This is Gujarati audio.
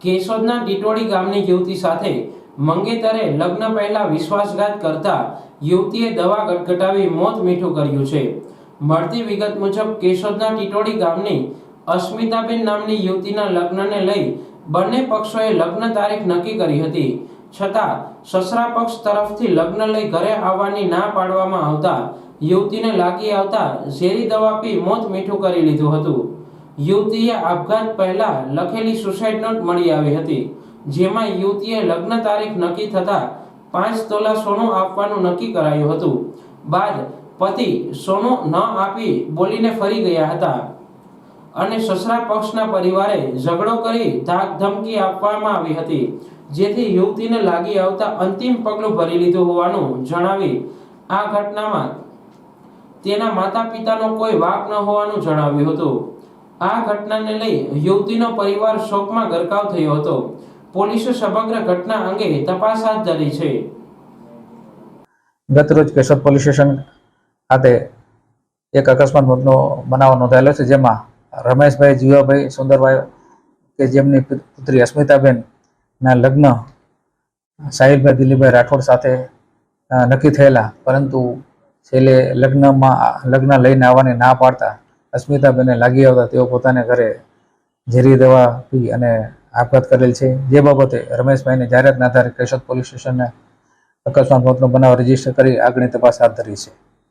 કેશોદના ટીટોડી ગામની યુવતી સાથે મંગેતરે લગ્ન પહેલા વિશ્વાસઘાત કરતા યુવતીએ દવા ગટગટાવી મોત મીઠું કર્યું છે। મળતી વિગત મુજબ કેશોદના ટીટોડી ગામની અસ્મિતાબેન નામની યુવતીના લગ્નને લઈ બંને પક્ષોએ લગ્ન તારીખ નક્કી કરી હતી, છતાં સસરા પક્ષ તરફથી લગ્ન લઈ ઘરે આવવાની ના પાડવામાં આવતા યુવતીને લાગી આવતા ઝેરી દવા પી મોત મીઠું કરી લીધું હતું। યુવતીએ આપઘાત પહેલા લખેલી સુસાઇડ નોટ મળી આવી હતી, જેમાં યુવતીએ લગ્ન તારીખ નક્કી થતા 5 તોલા સોનું આપવાનું નક્કી કરાયું હતું। બાદ પતિ સોનું ન આપી બોલીને ફરી ગયા હતા અને સસરા પક્ષના પરિવારે ઝઘડો કરી ધાક ધમકી આપવામાં આવી હતી, જેથી યુવતીને લાગી આવતા અંતિમ પગલું ભરી લીધું હોવાનું જણાવી આ ઘટનામાં તેના માતા પિતાનો કોઈ વાંક ન હોવાનું જણાવ્યું હતું। આ ઘટનાને લઈ યુવતીનો પરિવાર શોકમાં ગરકાવ થયો હતો। પોલીસે સમગ્ર ઘટના અંગે તપાસ હાથ ધરી છે। ગતરોજ કેશોદ પોલીસ સ્ટેશન ખાતે એક અકસ્માત મોતનો બનાવ નોંધાયેલો છે, જેમાં રમેશભાઈ જીવાભાઈ સુંદરભાઈ કે જેમની પુત્રી અસ્મિતાબેન ના લગ્ન સાહિલભાઈ દિલીપભાઈ રાઠોડ સાથે નક્કી થયેલા, પરંતુ છેલ્લે લગ્ન લઈને આવવાની ના પાડતા અસ્મિતાબેનને લાગી આવતા તેઓ પોતાને ઘરે ઝેરી દવા પી અને આપઘાત કરેલ છે। જે બાબતે રમેશભાઈને જાહેરાતના આધારે કેશોદ પોલીસ સ્ટેશને અકસ્માત મોતનો બનાવ રજીસ્ટર કરી આગળની તપાસ હાથ ધરી છે।